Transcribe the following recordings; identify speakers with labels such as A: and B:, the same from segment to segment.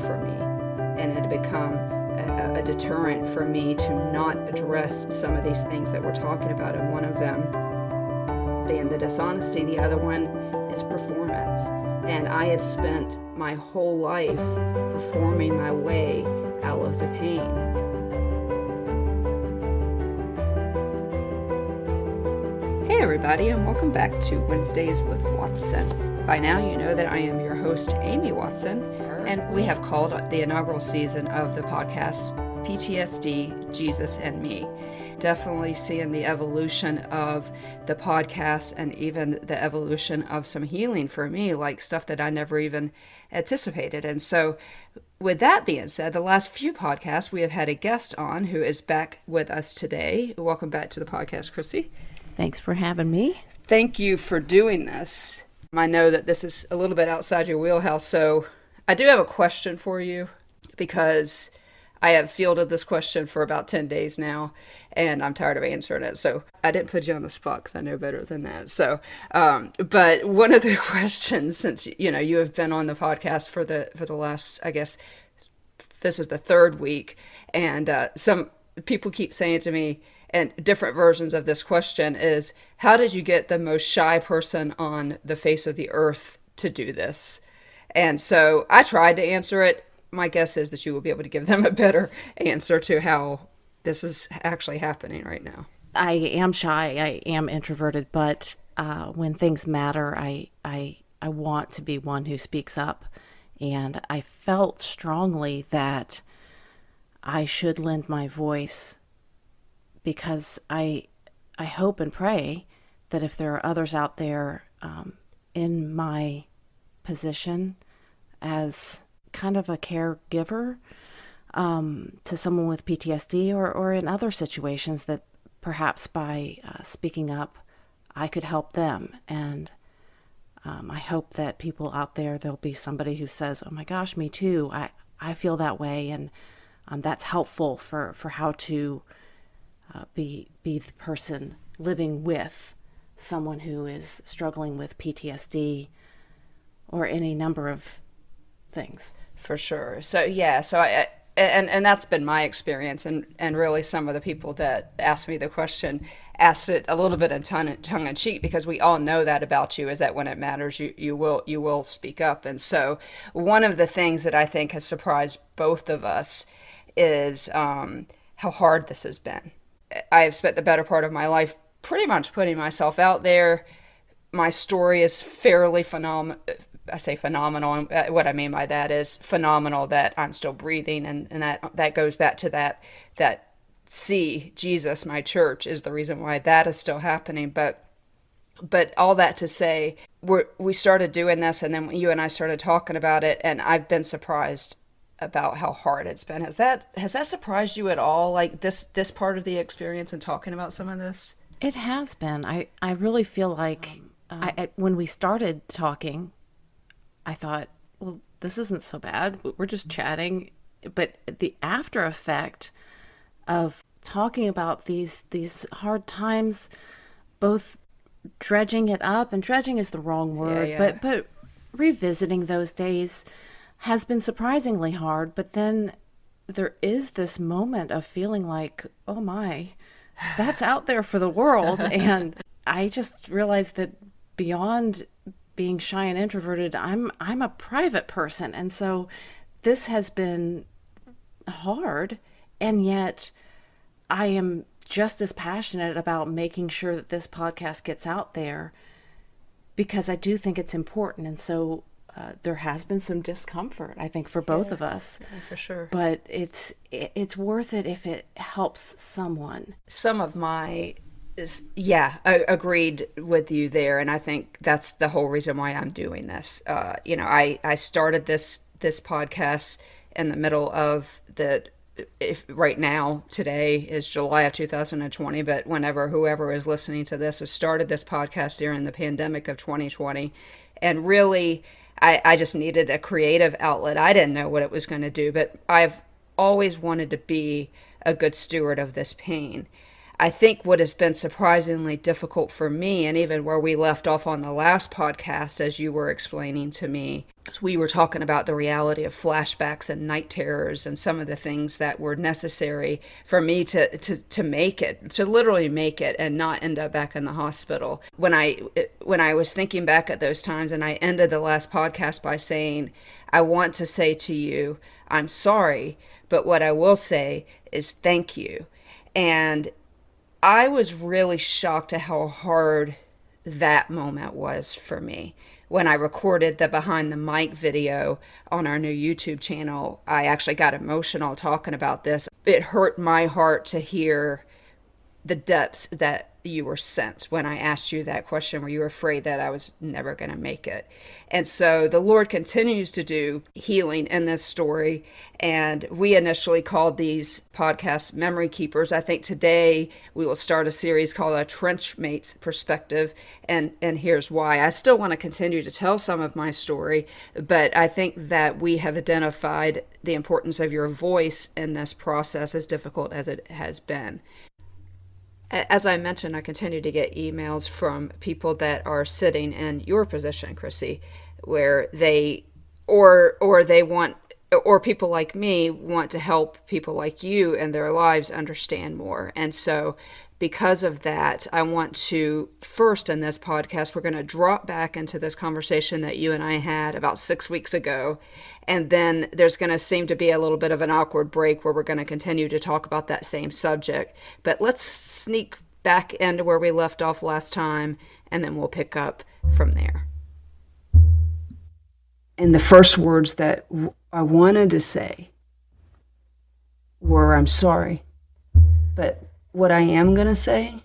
A: for me, and it had become a deterrent for me to not address some of these things that we're talking about, and one of them being the dishonesty. The other one is performance, and I had spent my whole life performing my way out of the pain. Hey everybody, and welcome back to Wednesdays with Watson. By now you know that I am your host, Amy Watson, and we have called the inaugural season of the podcast PTSD, Jesus and Me. Definitely seeing the evolution of the podcast and even the evolution of some healing for me, like stuff that I never even anticipated. And so with that being said, the last few podcasts we have had a guest on who is back with us today. Welcome back to the podcast, Crissy.
B: Thanks for having me.
A: Thank you for doing this. I know that this is a little bit outside your wheelhouse, so I do have a question for you, because I have fielded this question for about 10 days now, and I'm tired of answering it. So I didn't put you on the spot because I know better than that. So, but one of the questions, since you have been on the podcast for the last, I guess this is the third week, and some people keep saying to me, and different versions of this question is, how did you get the most shy person on the face of the earth to do this? And so I tried to answer it. My guess is that you will be able to give them a better answer to how this is actually happening right now.
B: I am shy. I am introverted, but when things matter, I want to be one who speaks up. And I felt strongly that I should lend my voice, because I hope and pray that if there are others out there in my position as kind of a caregiver to someone with PTSD or in other situations, that perhaps by speaking up, I could help them. And I hope that people out there, there'll be somebody who says, oh my gosh, me too. I feel that way. And that's helpful for how to be the person living with someone who is struggling with PTSD or any number of things.
A: For sure. So yeah, so I and that's been my experience, and really some of the people that asked me the question asked it a little bit in tongue in cheek, because we all know that about you, is that when it matters, you will speak up. And so one of the things that I think has surprised both of us is how hard this has been. I have spent the better part of my life pretty much putting myself out there. My story is fairly phenomenal. I say phenomenal, and what I mean by that is phenomenal that I'm still breathing, and that goes back to that Jesus, my church, is the reason why that is still happening. But all that to say, we started doing this, and then you and I started talking about it, and I've been surprised about how hard it's been. Has that surprised you at all, like this part of the experience and talking about some of this?
B: It has been. I really feel like when we started talking, I thought, well, this isn't so bad. We're just chatting. But the after effect of talking about these hard times, both dredging it up, and dredging is the wrong word, but revisiting those days has been surprisingly hard. But then there is this moment of feeling like, oh my, that's out there for the world. And I just realized that beyond being shy and introverted, I'm a private person. And so this has been hard, and yet I am just as passionate about making sure that this podcast gets out there, because I do think it's important. And so there has been some discomfort, I think, for both of us.
A: Yeah, for sure.
B: But it's worth it if it helps someone.
A: Some of my I agreed with you there, and I think that's the whole reason why I'm doing this. I started this podcast in the middle of right now, today is July of 2020, but whoever is listening to this has started this podcast during the pandemic of 2020, and really, I just needed a creative outlet. I didn't know what it was going to do, but I've always wanted to be a good steward of this pain. I think what has been surprisingly difficult for me, and even where we left off on the last podcast, as you were explaining to me, we were talking about the reality of flashbacks and night terrors and some of the things that were necessary for me to make it, to literally make it and not end up back in the hospital. When I was thinking back at those times, and I ended the last podcast by saying, I want to say to you, I'm sorry, but what I will say is thank you. And I was really shocked at how hard that moment was for me. When I recorded the behind the mic video on our new YouTube channel, I actually got emotional talking about this. It hurt my heart to hear the depths that you were sent when I asked you that question. Were you afraid that I was never going to make it? And so the Lord continues to do healing in this story. And we initially called these podcasts Memory Keepers. I think today we will start a series called A Trenchmate's Perspective. And here's why. I still want to continue to tell some of my story, but I think that we have identified the importance of your voice in this process, as difficult as it has been. As I mentioned, I continue to get emails from people that are sitting in your position, Crissy, where they, or they want, or people like me want to help people like you in their lives understand more. And so because of that, I want to first in this podcast, we're going to drop back into this conversation that you and I had about 6 weeks ago. And then there's going to seem to be a little bit of an awkward break where we're going to continue to talk about that same subject. But let's sneak back into where we left off last time, and then we'll pick up from there. And the first words that I wanted to say were, I'm sorry. But what I am going to say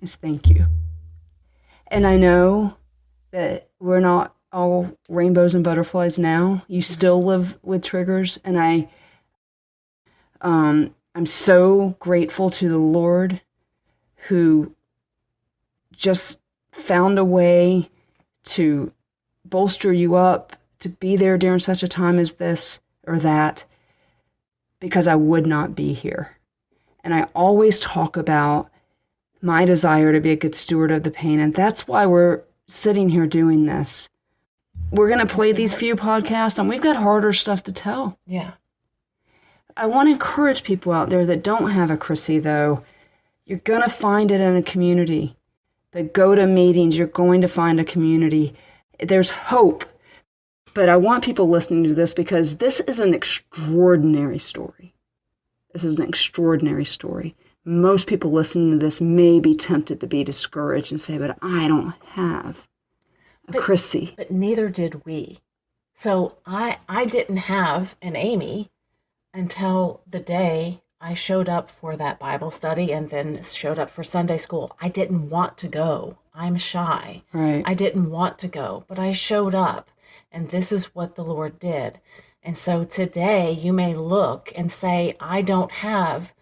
A: is thank you. And I know that we're not all rainbows and butterflies now. You still live with triggers. And I'm so grateful to the Lord who just found a way to bolster you up, to be there during such a time as this or that, because I would not be here. And I always talk about my desire to be a good steward of the pain. And that's why we're sitting here doing this. We're going to play these few podcasts, and we've got harder stuff to tell.
B: Yeah.
A: I want to encourage people out there that don't have a Crissy, though. You're going to find it in a community. But go to meetings. You're going to find a community. There's hope. But I want people listening to this because this is an extraordinary story. This is an extraordinary story. Most people listening to this may be tempted to be discouraged and say, but I don't have a Crissy.
B: But neither did we. So I didn't have an Amy until the day I showed up for that Bible study and then showed up for Sunday school. I didn't want to go. I'm shy.
A: Right.
B: I didn't want to go, but I showed up, and this is what the Lord did. And so today you may look and say, I don't have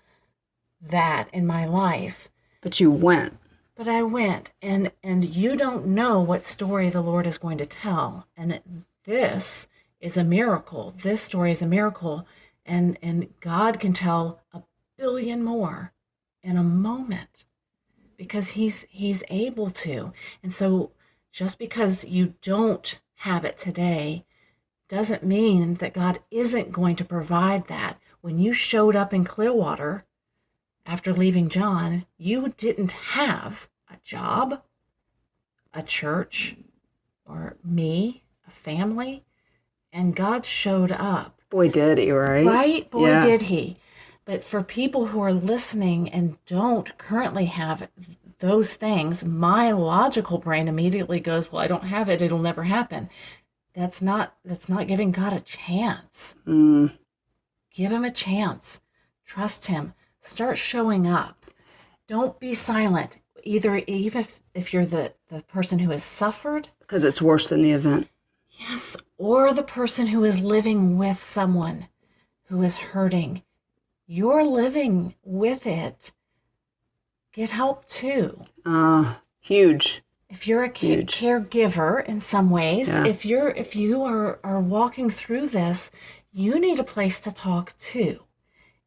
B: that in my life.
A: But you went.
B: But I went, and you don't know what story the Lord is going to tell. And this is a miracle. This story is a miracle. And God can tell a billion more in a moment because he's able to. And so just because you don't have it today doesn't mean that God isn't going to provide that. When you showed up in Clearwater after leaving John, you didn't have a job, a church, or me, a family, and God showed up.
A: Boy, did he, right?
B: Right? Boy,
A: yeah.
B: Did he. But for people who are listening and don't currently have those things, my logical brain immediately goes, well, I don't have it. It'll never happen. That's not giving God a chance. Give him a chance. Trust him. Start showing up. Don't be silent. Even if you're the person who has suffered.
A: Because it's worse than the event.
B: Yes, or the person who is living with someone who is hurting. You're living with it. Get help too.
A: Huge.
B: If you're a caregiver in some ways, yeah. if you are walking through this, you need a place to talk to,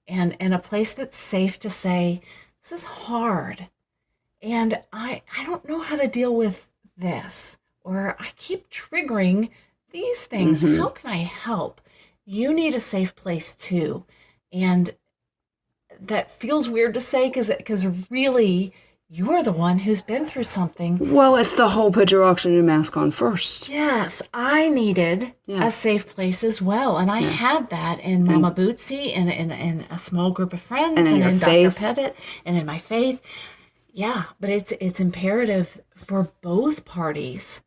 B: and a place that's safe to say, this is hard. And I don't know how to deal with this. Or I keep triggering these things. How can I help? You need a safe place too. And that feels weird to say because really you're the one who's been through something.
A: Well, it's the whole put your oxygen mask on first.
B: Yes, I needed a safe place as well. And I had that in Mama Bootsy and in a small group of friends and in Dr. Pettit and in my faith. Yeah, but it's imperative for both parties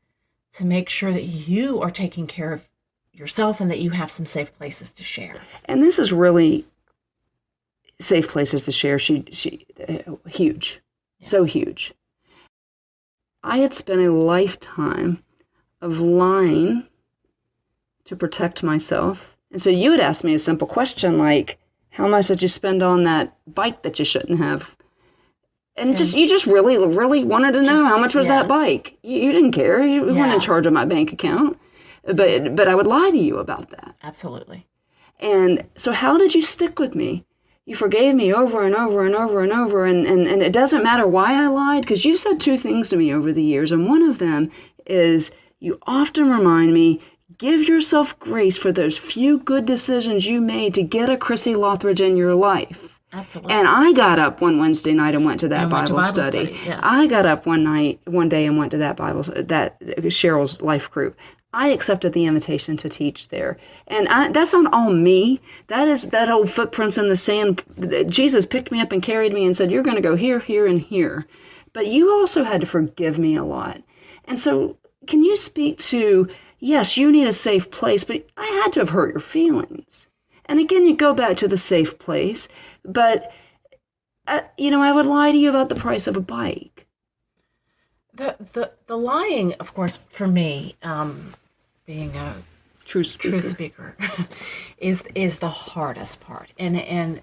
B: to make sure that you are taking care of yourself and that you have some safe places to share.
A: And this is really safe places to share. She huge. Yes. So huge. I had spent a lifetime of lying to protect myself. And so you would ask me a simple question like, how much did you spend on that bike that you shouldn't have? And you just really, really wanted to know how much was that bike. You didn't care. You weren't in charge of my bank account. But I would lie to you about that.
B: Absolutely.
A: And so how did you stick with me? You forgave me over and over and over and over, and it doesn't matter why I lied, because you've said two things to me over the years, and one of them is you often remind me, give yourself grace for those few good decisions you made to get a Crissy Loughridge in your life.
B: Absolutely.
A: And I got up one Wednesday night and went to that Bible study.
B: Yes.
A: I got up one day and went to that Cheryl's life group. I accepted the invitation to teach there. And that's not all me. That is that old footprints in the sand. Jesus picked me up and carried me and said, you're going to go here, here, and here. But you also had to forgive me a lot. And so can you speak to, yes, you need a safe place, but I had to have hurt your feelings. And again, you go back to the safe place. But, I would lie to you about the price of a bike.
B: The lying, of course, for me, being a
A: true speaker
B: is the hardest part, and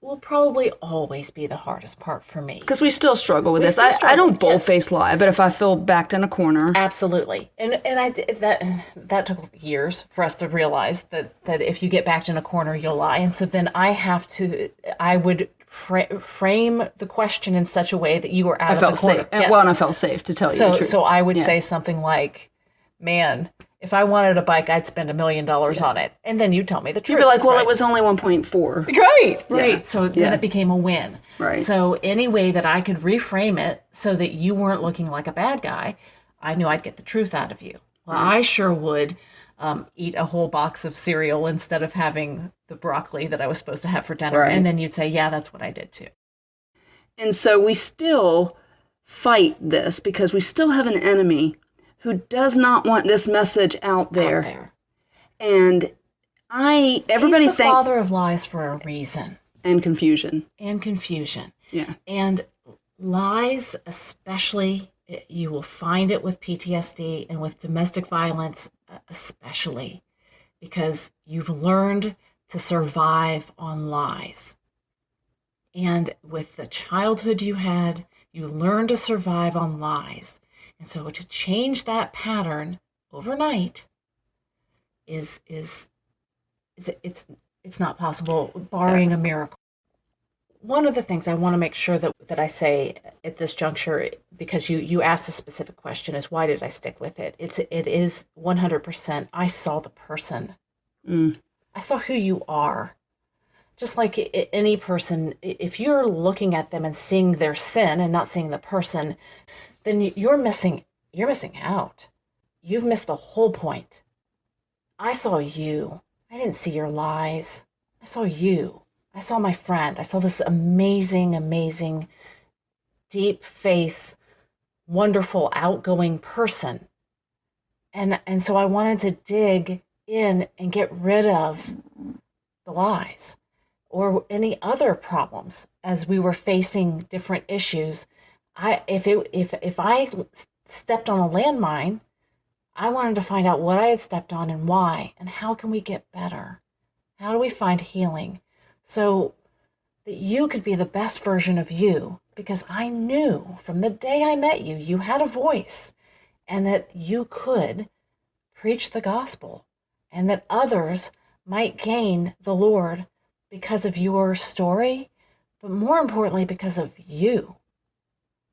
B: will probably always be the hardest part for me.
A: Because we still struggle with this. I don't bold-faced lie, but if I feel backed in a corner,
B: absolutely. And that took years for us to realize that if you get backed in a corner, you'll lie. And so then I would frame the question in such a way that you were out of the corner.
A: Safe. Yes. Well, and I felt safe to tell you the truth.
B: So I would say something like, man, if I wanted a bike, I'd spend $1 million on it. And then you tell me the truth.
A: You'd be like, well, it was only 1.4.
B: Right.
A: Yeah.
B: So then it became a win.
A: Right.
B: So any way that I could reframe it so that you weren't looking like a bad guy, I knew I'd get the truth out of you. Well, I sure would eat a whole box of cereal instead of having the broccoli that I was supposed to have for dinner. Right. And then you'd say, yeah, that's what I did too.
A: And so we still fight this because we still have an enemy who does not want this message out there. And everybody
B: He's the father of lies for a reason.
A: And confusion.
B: Yeah. And lies, especially, you will find it with PTSD and with domestic violence, especially, because you've learned to survive on lies. And with the childhood you had, you learned to survive on lies. And so to change that pattern overnight it's not possible, barring a miracle. One of the things I want to make sure that I say at this juncture, because you asked a specific question, is why did I stick with it? It is 100%. I saw the person. I saw who you are. Just like any person, if you're looking at them and seeing their sin and not seeing the person, then you're missing out. You've missed the whole point. I saw you. I didn't see your lies. I saw you. I saw my friend. I saw this amazing, amazing, deep faith, wonderful, outgoing person. And so I wanted to dig in and get rid of the lies or any other problems as we were facing different issues. If I stepped on a landmine, I wanted to find out what I had stepped on and why, and how can we get better? How do we find healing so that you could be the best version of you? Because I knew from the day I met you, you had a voice and that you could preach the gospel and that others might gain the Lord because of your story, but more importantly, because of you.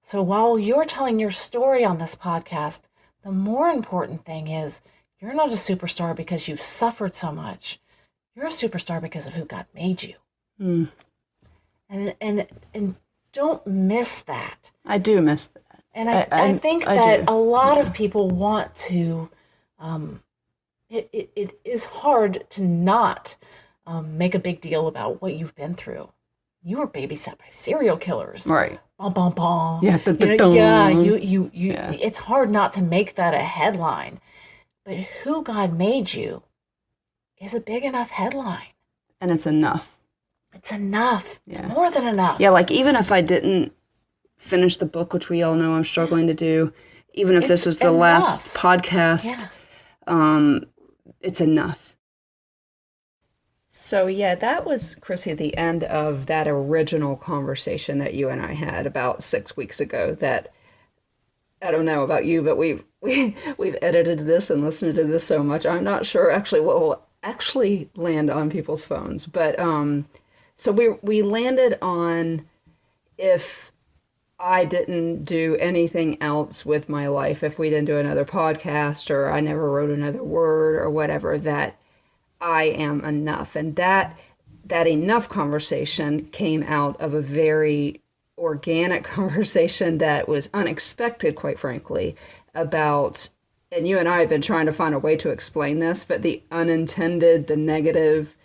B: So while you're telling your story on this podcast, the more important thing is you're not a superstar because you've suffered so much. You're a superstar because of who God made you.
A: Mm.
B: And don't miss that.
A: I do miss that.
B: And I think that
A: do.
B: a lot of people want to, it is hard to not make a big deal about what you've been through. You were babysat by serial killers.
A: Right.
B: Bum, bum, bum.
A: Yeah.
B: Yeah. It's hard not to make that a headline. But who God made you is a big enough headline.
A: And it's enough.
B: It's enough.
A: Yeah.
B: It's more than enough.
A: Yeah, like even if I didn't finish the book, which we all know I'm struggling to do, even if this was the last podcast, it's enough. So yeah, that was, Crissy, the end of that original conversation that you and I had about 6 weeks ago. That, I don't know about you, but we've edited this and listened to this so much. I'm not sure actually what will actually land on people's phones. But so we landed on, if I didn't do anything else with my life, if we didn't do another podcast or I never wrote another word or whatever, that I am enough. And that enough conversation came out of a very organic conversation that was unexpected, quite frankly, about, and you and I have been trying to find a way to explain this, but the unintended, the negative,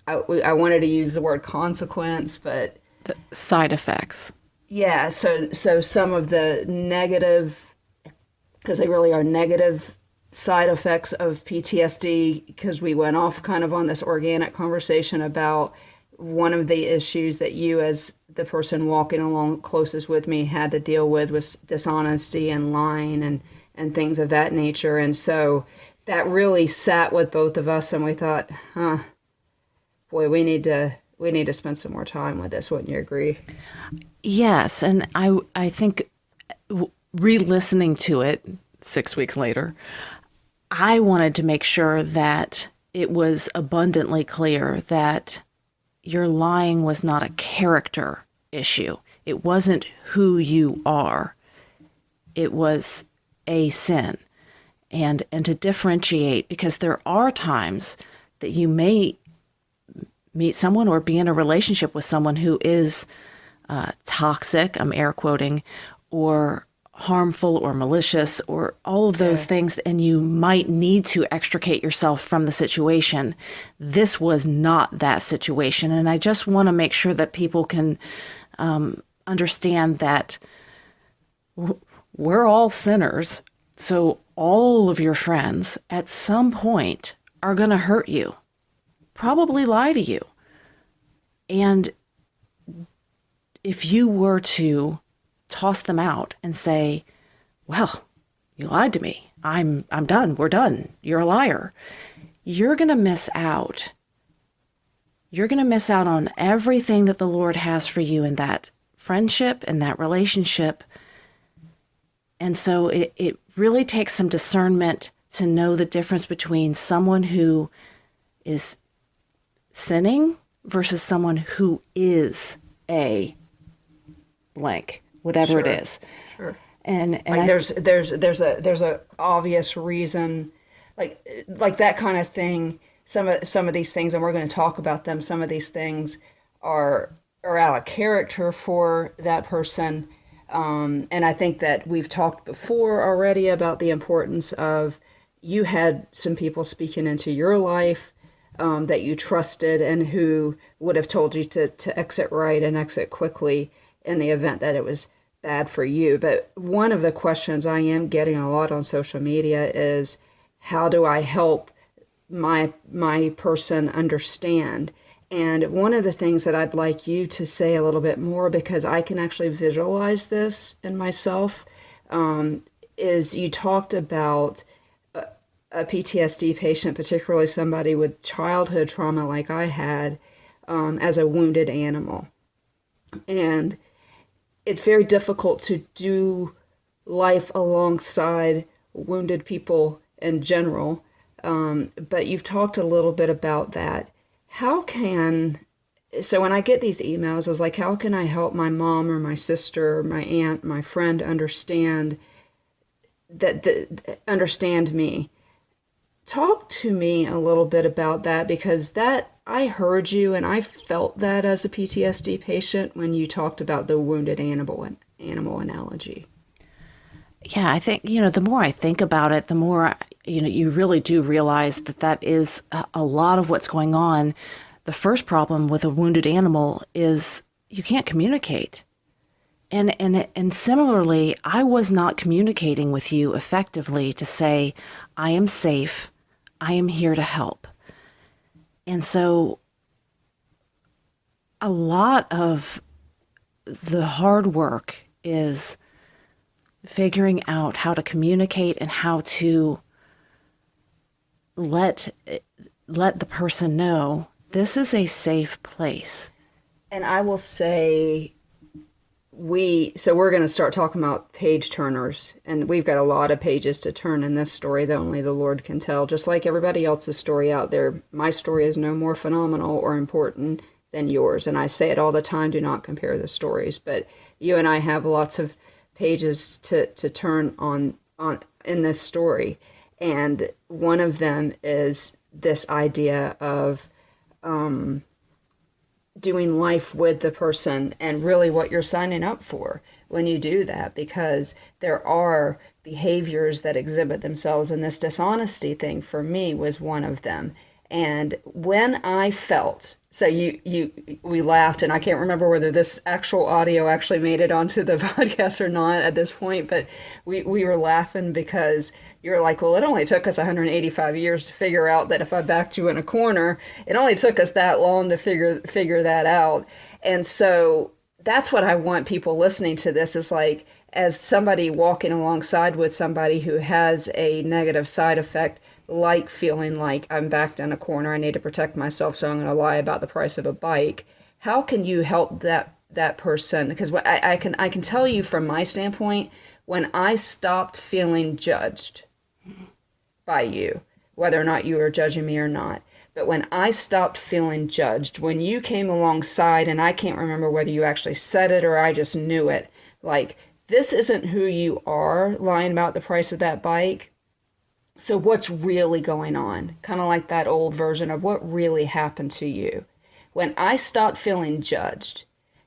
A: I wanted to use the word consequence, but
B: the side effects.
A: Yeah, so some of the negative, because they really are negative side effects of PTSD, because we went off kind of on this organic conversation about one of the issues that you, as the person walking along closest with me, had to deal with was dishonesty and lying and things of that nature. And so that really sat with both of us, and we thought, boy, we need to spend some more time with this. Wouldn't you agree?
B: Yes, and I think re-listening to it 6 weeks later, I wanted to make sure that it was abundantly clear that your lying was not a character issue. It wasn't who you are. It was a sin. And to differentiate, because there are times that you may meet someone or be in a relationship with someone who is toxic, I'm air quoting, or harmful or malicious or all of those things, and you might need to extricate yourself from the situation. This was not that situation. And I just want to make sure that people can understand that we're all sinners. So all of your friends at some point are going to hurt you, probably lie to you. And if you were to toss them out and say, well, you lied to me. I'm done. We're done. You're a liar. You're going to miss out. You're going to miss out on everything that the Lord has for you in that friendship and that relationship. And so it really takes some discernment to know the difference between someone who is sinning versus someone who is a blank, whatever it is.
A: Sure.
B: And
A: like there's a obvious reason, like that kind of thing. Some of these things, and we're going to talk about them. Some of these things are out of character for that person. And I think that we've talked before already about the importance of, you had some people speaking into your life that you trusted and who would have told you to exit right and exit quickly in the event that it was bad for you. But one of the questions I am getting a lot on social media is, how do I help my person understand? And one of the things that I'd like you to say a little bit more, because I can actually visualize this in myself, is you talked about a PTSD patient, particularly somebody with childhood trauma like I had, as a wounded animal. And it's very difficult to do life alongside wounded people in general. But you've talked a little bit about that. How can so when I get these emails, I was like, how can I help my mom or my sister, or my aunt, my friend understand understand me? Talk to me a little bit about that, because that I heard you and I felt that as a PTSD patient when you talked about the wounded animal analogy.
B: Yeah, I think, the more I think about it, the more, you really do realize that that is a lot of what's going on. The first problem with a wounded animal is you can't communicate. And similarly, I was not communicating with you effectively to say, I am safe, I am here to help. And so a lot of the hard work is figuring out how to communicate and how to let the person know this is a safe place.
A: And I will say, we're going to start talking about page turners, and we've got a lot of pages to turn in this story that only the Lord can tell. Just like everybody else's story out there, my story is no more phenomenal or important than yours. And I say it all the time, do not compare the stories. But you and I have lots of pages to turn on in this story. And one of them is this idea of doing life with the person, and really what you're signing up for when you do that, because there are behaviors that exhibit themselves, and this dishonesty thing for me was one of them. And when I felt, so we laughed, and I can't remember whether this actual audio actually made it onto the podcast or not at this point, but we were laughing because you were like, well, it only took us 185 years to figure out that if I backed you in a corner, it only took us that long to figure that out. And so that's what I want people listening to this is like, as somebody walking alongside with somebody who has a negative side effect, like feeling like I'm backed in a corner, I need to protect myself, so I'm going to lie about the price of a bike. How can you help that person? Because I can tell you from my standpoint, when I stopped feeling judged by you, whether or not you were judging me or not, but when I stopped feeling judged, when you came alongside, and I can't remember whether you actually said it or I just knew it, like, this isn't who you are, lying about the price of that bike. So what's really going on? Kind of like that old version of what really happened to you. When I stopped feeling judged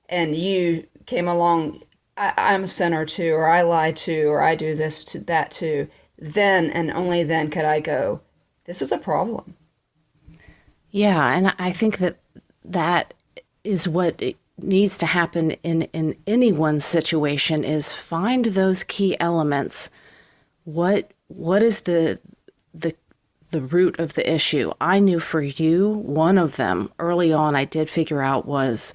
A: and you came along, I'm a sinner too, or I lie too, or I do this to that too, then and only then could I go, this is a problem.
B: Yeah, and I think that is what it needs to happen in anyone's situation, is find those key elements. What is the root of the issue? I knew for you, one of them early on I did figure out was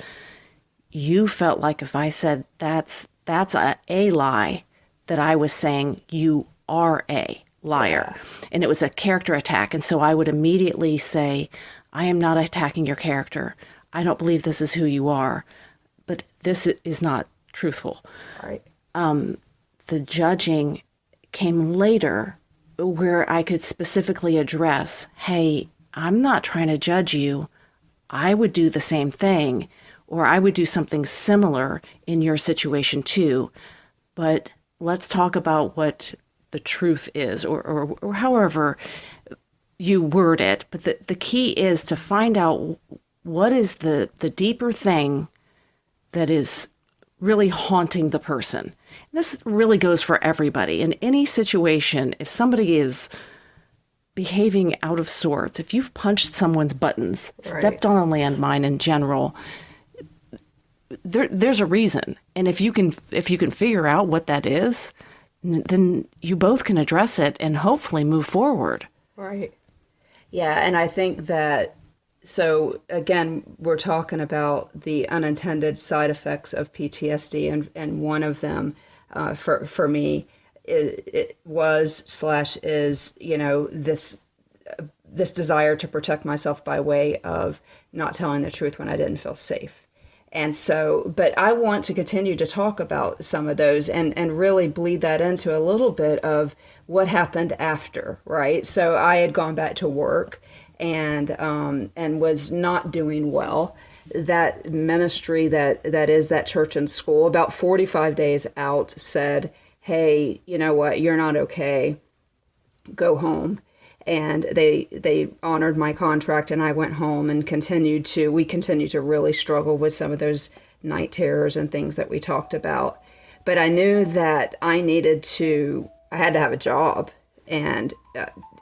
B: you felt like if I said that's a lie, that I was saying you are a liar. Yeah. And it was a character attack. And so I would immediately say, I am not attacking your character. I don't believe this is who you are, but this is not truthful.
A: Right.
B: The judging came later, where I could specifically address, hey, I'm not trying to judge you. I would do the same thing, or I would do something similar in your situation too. But let's talk about what the truth is, or however you word it. But the key is to find out what is the deeper thing that is really haunting the person. This really goes for everybody. In any situation, if somebody is behaving out of sorts, if you've punched someone's buttons, right, stepped on a landmine in general, there's a reason. And if you can figure out what that is, then you both can address it and hopefully move forward.
A: Right. Yeah, and I think that, so again, we're talking about the unintended side effects of PTSD, and one of them for me it was / is, this desire to protect myself by way of not telling the truth when I didn't feel safe. And so, but I want to continue to talk about some of those and really bleed that into a little bit of what happened after, right? So I had gone back to work and was not doing well. that ministry that is that church and school, about 45 days out, said, hey, you know what, you're not okay, go home. And they honored my contract, and I went home and we continued to really struggle with some of those night terrors and things that we talked about. But I knew that I had to have a job, and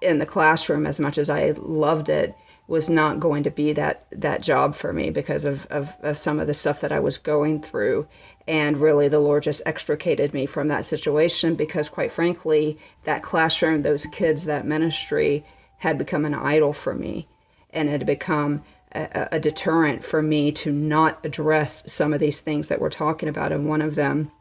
A: in the classroom, as much as I loved it, was not going to be that job for me because of some of the stuff that I was going through. And really, the Lord just extricated me from that situation because, quite frankly, that classroom, those kids, that ministry had become an idol for me. And it had become a deterrent for me to not address some of these things that we're talking about. And one of them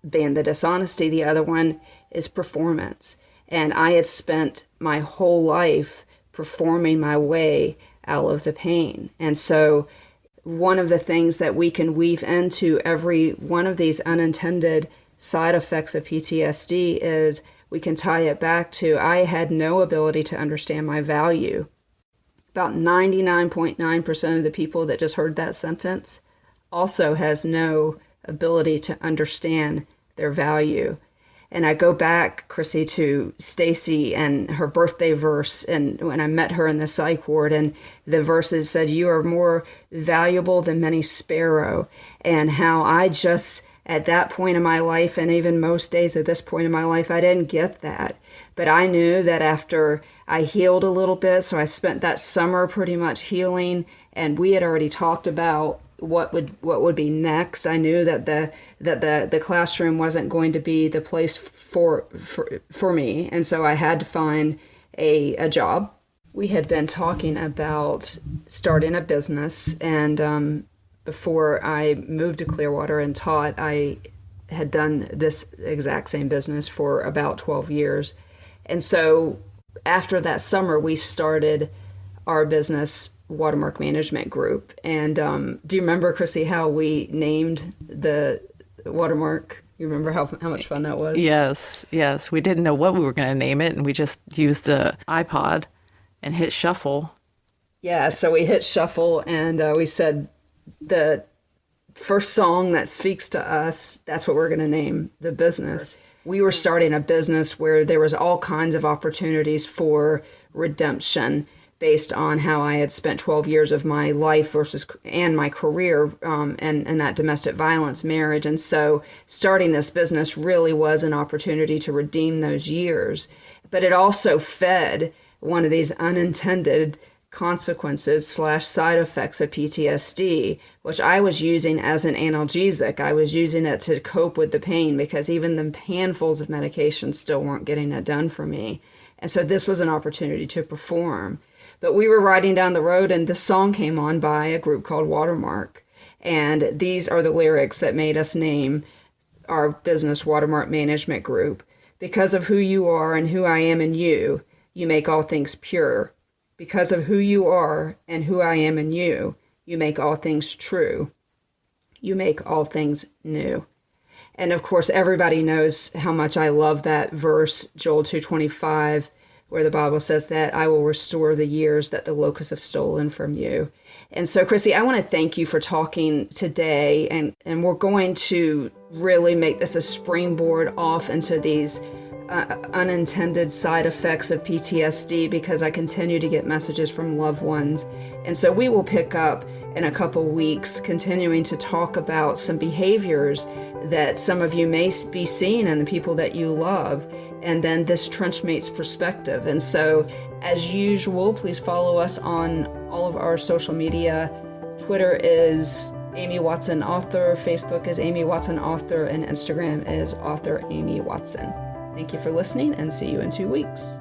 A: being the dishonesty, the other one is performance. And I had spent my whole life performing my way out of the pain. And so one of the things that we can weave into every one of these unintended side effects of PTSD is we can tie it back to I had no ability to understand my value. About 99.9% of the people that just heard that sentence also has no ability to understand their value. And I go back, Crissy, to Stacy and her birthday verse, and when I met her in the psych ward, and the verses said, you are more valuable than many sparrow, and how I just, at that point in my life, and even most days at this point in my life, I didn't get that. But I knew that after I healed a little bit, so I spent that summer pretty much healing, and we had already talked about what would be next. I knew that the classroom wasn't going to be the place for me, and so I had to find a job. We had been talking about starting a business, and before I moved to Clearwater and taught, I had done this exact same business for about 12 years. And so after that summer, we started our business, Watermark Management Group. And do you remember, Crissy, how we named the Watermark? You remember how much fun that was?
B: Yes. We didn't know what we were going to name it, and we just used a iPod and hit shuffle.
A: Yeah, so we hit shuffle, and we said the first song that speaks to us, that's what we're going to name the business. We were starting a business where there was all kinds of opportunities for redemption based on how I had spent 12 years of my life and my career and that domestic violence marriage. And so starting this business really was an opportunity to redeem those years. But it also fed one of these unintended consequences / side effects of PTSD, which I was using as an analgesic. I was using it to cope with the pain because even the handfuls of medications still weren't getting it done for me. And so this was an opportunity to perform. But we were riding down the road, and this song came on by a group called Watermark. And these are the lyrics that made us name our business Watermark Management Group. Because of who you are and who I am in you, you make all things pure. Because of who you are and who I am in you, you make all things true. You make all things new. And of course, everybody knows how much I love that verse, Joel 2:25, where the Bible says that I will restore the years that the locusts have stolen from you. And so, Crissy, I want to thank you for talking today, and we're going to really make this a springboard off into these unintended side effects of PTSD, because I continue to get messages from loved ones. And so we will pick up in a couple weeks, continuing to talk about some behaviors that some of you may be seeing in the people that you love, and then this Trenchmates perspective. And so, as usual, please follow us on all of our social media. Twitter is Amy Watson Author, Facebook is Amy Watson Author, and Instagram is Author Amy Watson. Thank you for listening, and see you in 2 weeks.